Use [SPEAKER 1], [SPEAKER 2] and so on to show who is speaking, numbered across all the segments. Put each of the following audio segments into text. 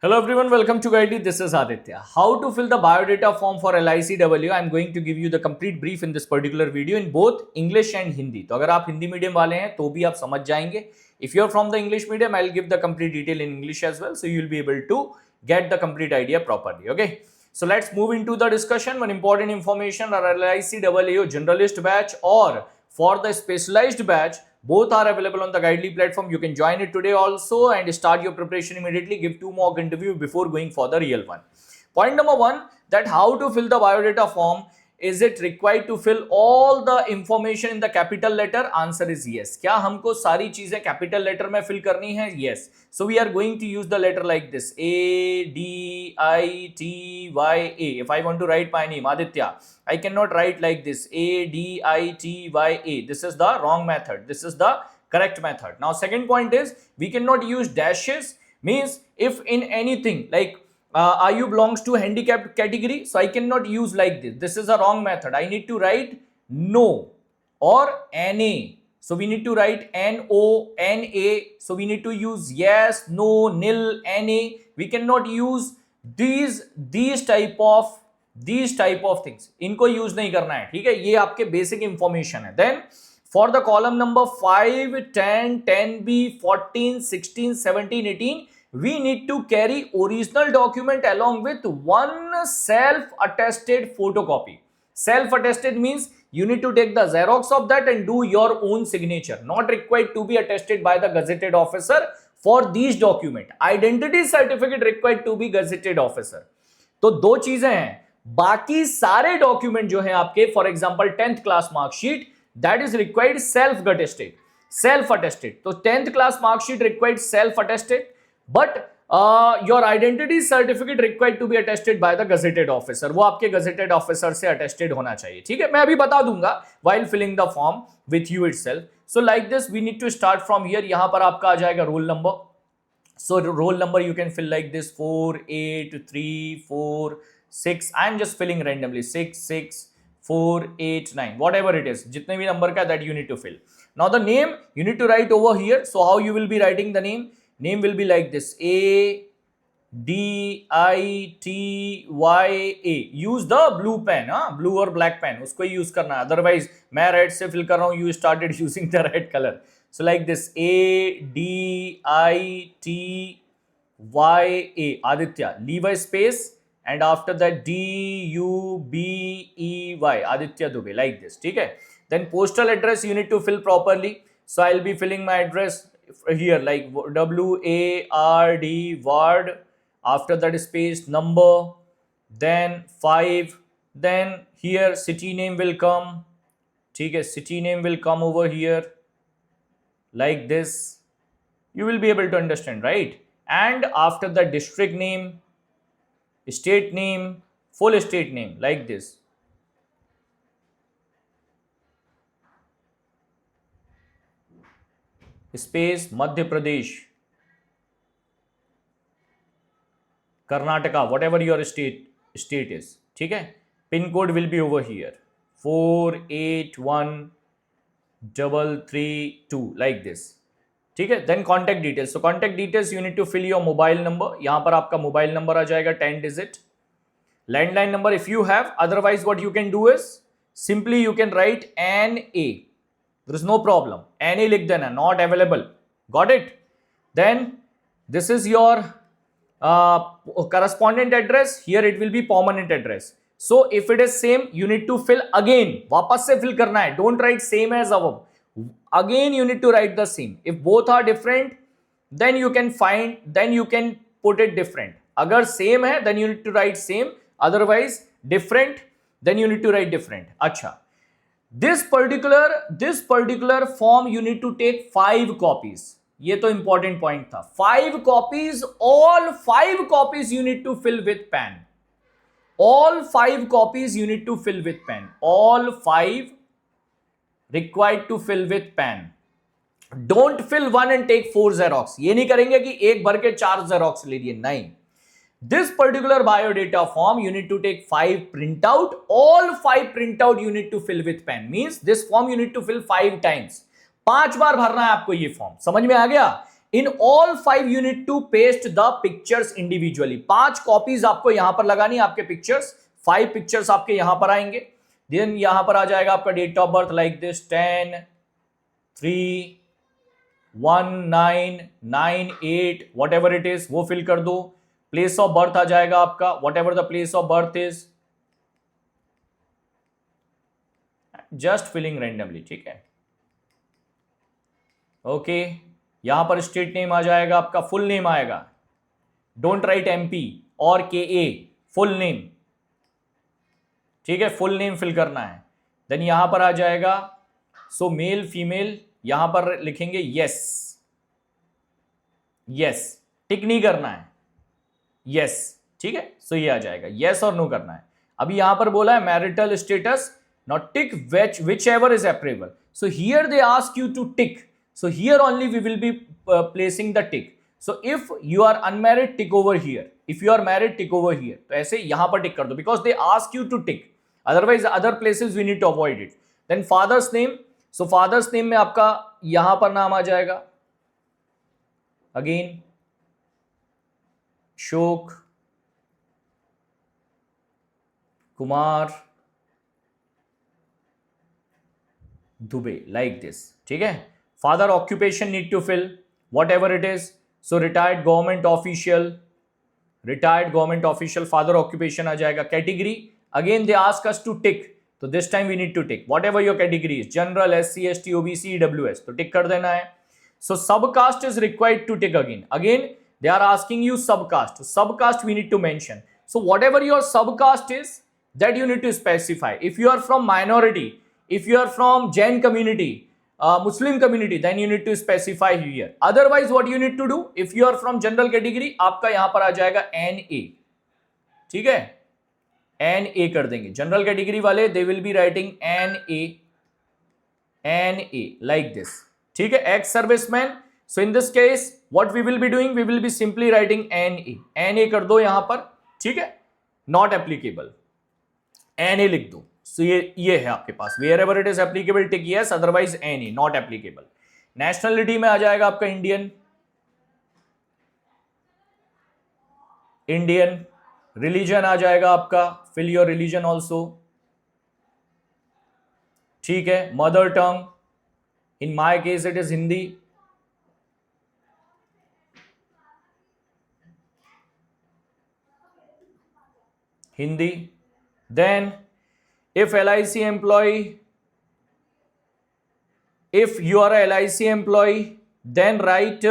[SPEAKER 1] Hello everyone, welcome to Guidely. This is Aditya. How to fill the biodata form for LICW? I'm going to give you the complete brief in this particular video in both English and Hindi. तो अगर आप Hindi medium वाले हैं तो भी आप समझ जाएंगे. If you're from the English medium, I'll give the complete detail in English as well, so you'll be able to get the complete idea properly. Okay. So let's move into the discussion. One important information: our LICW generalist batch or for the specialized batch, both are available on the Guidely platform. You can join it today also and start your preparation immediately. Give 2 mock interview before going for the real one. Point number 1, that how to fill the biodata form. Is it required to fill all the information in the capital letter? Answer is yes. क्या हमको सारी चीजें capital letter में fill करनी है? Yes. So we are going to use the letter like this: A D I T Y A. If I want to write my name Aditya, I cannot write like this: A D I T Y A. This is the wrong method. This is the correct method. Now second point is we cannot use dashes. Means if in anything like IU belongs to handicapped category, so I cannot use like this. This is a wrong method. I need to write no or NA. So we need to write NO, NA. So we need to use yes, no, nil, NA. We cannot use these type of things. इनको use नहीं करना है, ठीक है? ये आपके basic information है. Then for the column number 5, 10, 10B, 14, 16, 17, 18, we need to carry original document along with one self-attested photocopy. Self-attested means you need to take the Xerox of that and do your own signature. Not required to be attested by the gazetted officer for these document. Identity certificate required to be gazetted officer. तो दो चीजें हैं. बाकी सारे document जो हैं आपके, for example 10th class marksheet, that is required self attested. Self attested तो 10th class marksheet required self attested, but your identity certificate required to be attested by the gazetted officer. वो आपके gazetted officer से attested होना चाहिए, ठीक है? मैं अभी बता दूंगा while filling the form with you itself. So like this we need to start from here. यहां पर आपका आ जाएगा roll number. So roll number you can fill like this: 4 8 3 4 6. I am just filling randomly: 6 6 4 8 9, whatever it is, जितने भी number का, that you need to fill. Now the name you need to write over here. So how you will be writing the name? Name will be like this: A D I T Y A. Use the blue pen, blue or black pen, उसको ही use करना है. Otherwise मैं red से fill कर रहा हूँ, you started using the red color. So like this: A D I T Y A, Aditya. Leave a space and after that D U B E Y, Aditya Dubey, like this, ठीक है? Then postal address you need to fill properly. So I'll be filling my address here like WARD, ward. After that space, number, then 5. Then here city name will come, ठीक है? City name will come over here like this. You will be able to understand, right? And after the district name, state name, full state name, like this. Space Madhya Pradesh, Karnataka, whatever your state is, ठीक है? Pin code will be over here: 481332, like this, ठीक है? Then contact details. So contact details you need to fill your mobile number. यहाँ पर आपका mobile number आ जाएगा 10 digit. Landline number if you have. Otherwise what you can do is simply you can write NA. There is no problem. NA लिख देना, not available. Got it? Then this is your correspondent address. Here it will be permanent address. So if it is same, you need to fill again. वापस से fill करना है. Don't write same as above. Again you need to write the same. If both are different, then you can put it different. अगर same है, then you need to write same. Otherwise different, then you need to write different. अच्छा. This particular form you need to take 5 copies. ये तो important point था. 5 copies. All 5 copies you need to fill with pen. All 5 copies you need to fill with pen. All 5 required to fill with pen. Don't fill one and take 4 Xerox. ये नहीं करेंगे कि एक भर के 4 Xerox ले लिए, नहीं. This particular biodata form you need to take 5 printout. All 5 printout you need to fill with pen. Means this form you need to fill 5 times. 5 बार भरना है आपको ये फॉर्म. समझ में आ गया? In all 5 you need to paste the pictures individually. 5 copies आपको यहां पर लगानी है आपके पिक्चर्स, 5 पिक्चर्स आपके यहां पर आएंगे। देन यहां पर आ जाएगा आपका date of birth like this 10/3/1998 whatever it is, वो फिल कर दो। प्लेस ऑफ बर्थ आ जाएगा आपका whatever the place of birth is, just filling randomly, ठीक है। ओके, यहां पर स्टेट नेम आ जाएगा आपका, फुल नेम आएगा, डोंट राइट एमपी और KA, फुल नेम, ठीक है, फुल नेम फिल करना है। देन यहां पर आ जाएगा सो मेल फीमेल, यहां पर लिखेंगे यस, यस टिक नहीं करना है, यस, ठीक है। सो ये आ जाएगा, यस और नो करना है। अभी यहां पर बोला है marital status, not tick which ever is applicable. So here they ask you to tick. So here only we will be placing the tick. So if you are unmarried, tick over here. If you are married, tick over here. तो ऐसे यहां पर टिक कर दो because they ask you to tick. Otherwise other places we need to avoid it. Then father's name. So father's name में आपका यहां पर नाम आ जाएगा again शोक कुमार दुबे, लाइक दिस, ठीक है। Father occupation need to fill whatever it is, so retired government official, retired government official father occupation आ जाएगा। Category again they ask us to tick, तो this time we need to tick whatever your category is, general, SC ST OBC EWS, तो टिक कर देना है। So sub caste is required to tick again they are asking you sub caste, sub caste we need to mention. So whatever your sub caste is that you need to specify. If you are from minority, if you are from Jain community, Muslim community, then you need to specify here. Otherwise what you need to do, if you are from general category, आपका यहां पर आ जाएगा NA, ठीक है, NA कर देंगे। General category वाले they will be writing NA like this, ठीक है, ex serviceman. So in this case what we will be doing, we will be simply writing NA कर दो यहां पर, ठीक है, not applicable, NA लिख दो। So ये है आपके पास, wherever it is applicable tick yes, otherwise any, not applicable. Nationality में आ जाएगा आपका Indian, religion आ जाएगा आपका, fill your religion also, ठीक है। Mother tongue, in my case it is Hindi, then if LIC employee, if you are a LIC employee, then write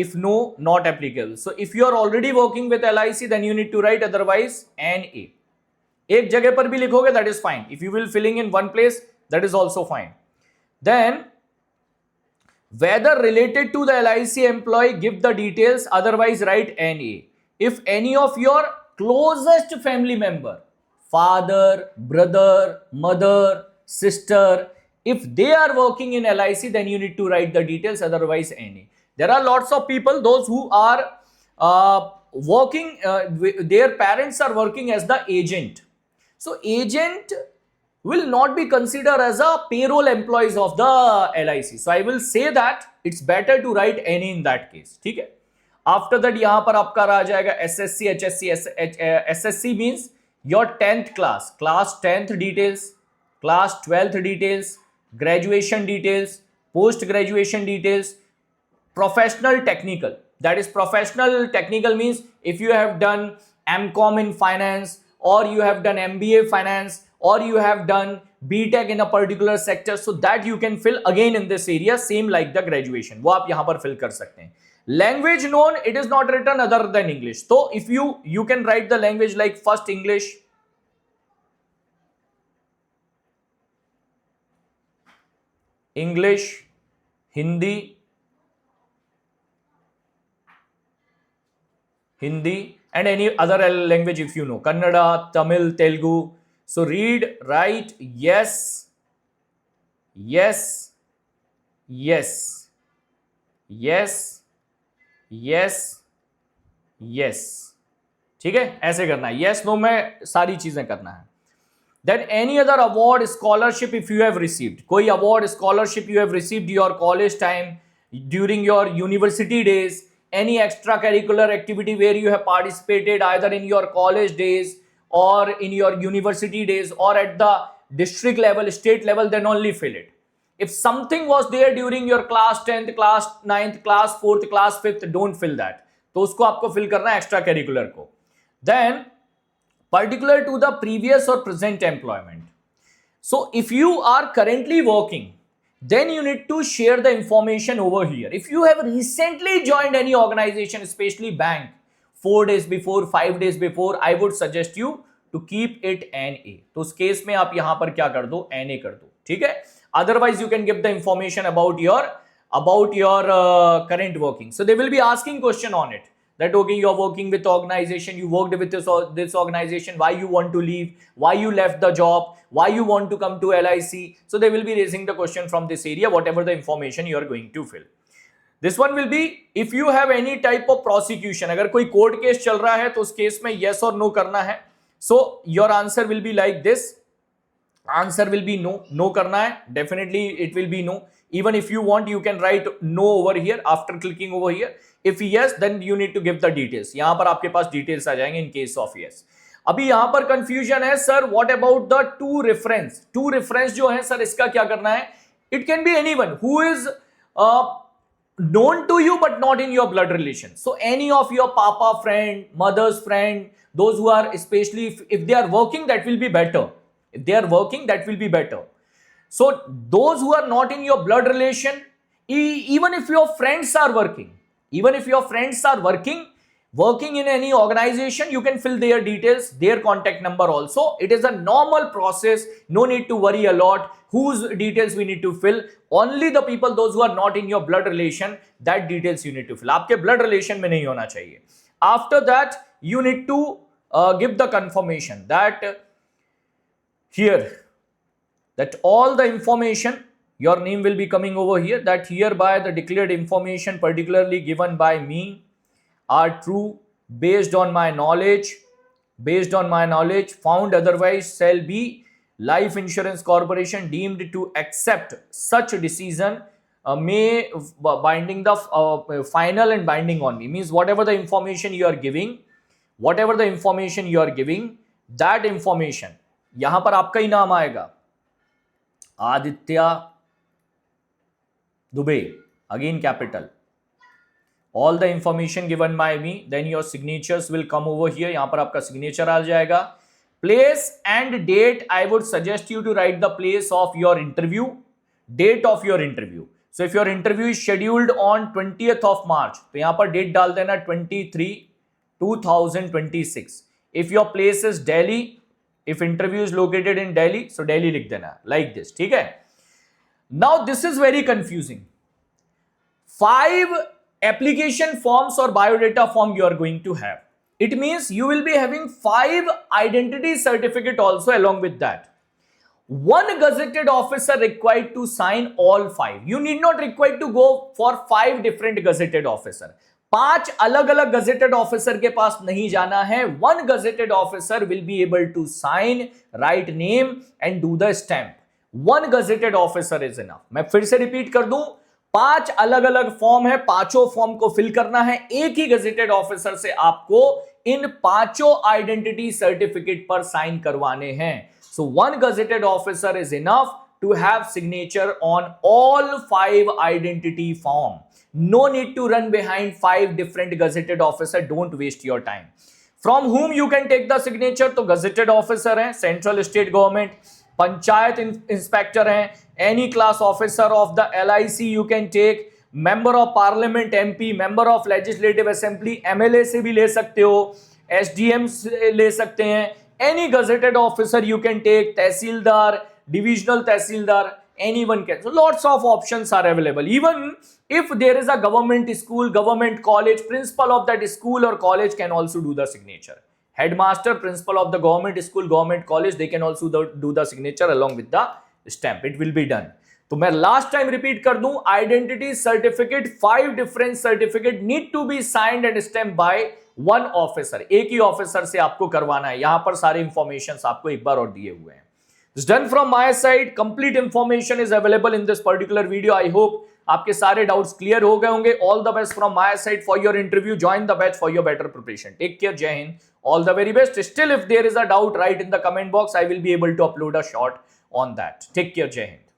[SPEAKER 1] if no, not applicable. So if you are already working with LIC, then you need to write otherwise NA. एक जगह पर भी लिखोगे that is fine. If you will filling in one place, that is also fine. Then whether related to the LIC employee, give the details, otherwise write NA. If any of your closest family member, father, brother, mother, sister, if they are working in LIC, then you need to write the details, otherwise NA. There are lots of people, those who are working, their parents are working as the agent. So agent will not be considered as a payroll employees of the LIC. So I will say that it's better to write NA in that case, ठीक है। After that यहां पर आपका आ जाएगा SSC, HSC, SSC means your 10th class, class 10th details, class 12th details, graduation details, post graduation details, professional technical, that is professional technical means if you have done MCom in finance, or you have done MBA finance, or you have done BTech in a particular sector, so that you can fill again in this area, same like the graduation, वो आप यहां पर fill कर सकते हैं। Language known, it is not written other than English. So if you can write the language like first English, Hindi, and any other language if you know, Kannada, Tamil, Telugu. So read, write yes, yes, yes, yes, yes, yes, ठीक है, ऐसे करना है, yes no में सारी चीजें करना है। Then any other award, scholarship if you have received, कोई award, scholarship you have received your college time, during your university days, any extracurricular activity where you have participated either in your college days or in your university days or at the district level, state level, then only fill it. If something was there during your class 10th, class 9th, class 4th, class 5th, don't fill that. तो उसको आपको fill करना है extra curricular को. Then particular to the previous or present employment. So if you are currently working, then you need to share the information over here. If you have recently joined any organization, especially bank, 4 days before, 5 days before, I would suggest you to keep it NA. तो उस case में आप यहां पर क्या कर दो, NA कर दो. ठीक है. Otherwise you can give the information about your current working. So they will be asking question on it, that okay, you are working with organization, you worked with this organization, why you want to leave, why you left the job, why you want to come to LIC. So they will be raising the question from this area, whatever the information you are going to fill. This one will be if you have any type of prosecution. अगर कोई court case चल रहा है तो उस case में yes or no करना है. So your answer will be like this. Answer will be no. No करना है. Definitely it will be no. Even if you want, you can write no over here after clicking over here. If yes, then you need to give the details. यहां पर आपके पास details आ जाएंगे in case of yes. अभी यहां पर confusion है sir. What about the two reference? Two reference जो है sir, इसका क्या करना है? It can be anyone who is known to you but not in your blood relation. So any of your papa friend, mother's friend, those who are, especially if they are working, that will be better. If they are working, that will be better. So those who are not in your blood relation, even if your friends are working, working in any organization, you can fill their details, their contact number also. It is a normal process. No need to worry a lot whose details we need to fill. Only the people, those who are not in your blood relation, that details you need to fill. आपके blood relation में नहीं होना चाहिए. After that, you need to give the confirmation that here, that all the information, your name will be coming over here, that hereby the declared information particularly given by me are true based on my knowledge, found otherwise shall be Life Insurance Corporation deemed to accept such decision may binding the final and binding on me. Means whatever the information you are giving, that information, यहां पर आपका ही नाम आएगा, Aditya Dubey, again capital. All the information given by me, then your signatures will come over here. यहां पर आपका signature आ जाएगा. Place and date, I would suggest you to write the place of your interview, date of your interview. So if your interview is scheduled on 20th of March, तो यहां पर date डाल देना 23/2026. If your place is Delhi, if interview is located in Delhi, so Delhi लिख देना like this. ठीक है. Now this is very confusing. 5 application forms or biodata form you are going to have. It means you will be having 5 identity certificate also along with that. One gazetted officer required to sign all 5. You need not required to go for 5 different gazetted officer. 5 अलग अलग gazetted officer के पास नहीं जाना है. One gazetted officer will be able to sign, write name and do the stamp. One gazetted officer is enough. मैं फिर से repeat कर दूं, 5 अलग अलग फॉर्म है, पांचों फॉर्म को फिल करना है. एक ही गजेटेड ऑफिसर से आपको इन पांचों आइडेंटिटी सर्टिफिकेट पर साइन करवाने हैं. So one gazetted officer is enough to have signature on all 5 identity form. No need to run behind 5 different gazetted officer. Don't waste your time. From whom you can take the signature? तो gazetted officer है, central state government, panchayat inspector हैं, any class officer of the LIC you can take, member of parliament MP, member of legislative assembly, MLA से भी ले सकते हो, SDM से ले सकते हैं, any gazetted officer you can take, tehsildar, divisional tehsildar, anyone can. So lots of options are available. Even if there is a government school, government college, principal of that school or college can also do the signature. Headmaster, principal of the government school, government college, they can also do the signature along with the stamp. It will be done. तो मैं last time repeat कर दूं, identity certificate 5 different certificate need to be signed and stamp by one officer. एक ही officer से आपको करवाना है. यहां पर सारे इंफॉर्मेशन आपको एक बार और दिए हुए हैं. It's done from my side. Complete information is available in this particular video. I hope आपके सारे डाउट्स क्लियर हो गए होंगे. All the best from my side for your interview. Join the batch for your better preparation. Take care. जय हिंद. All the very best. Still, if there is a doubt, write in the comment box. I will be able to upload a short on that. Take care. Jai Hind.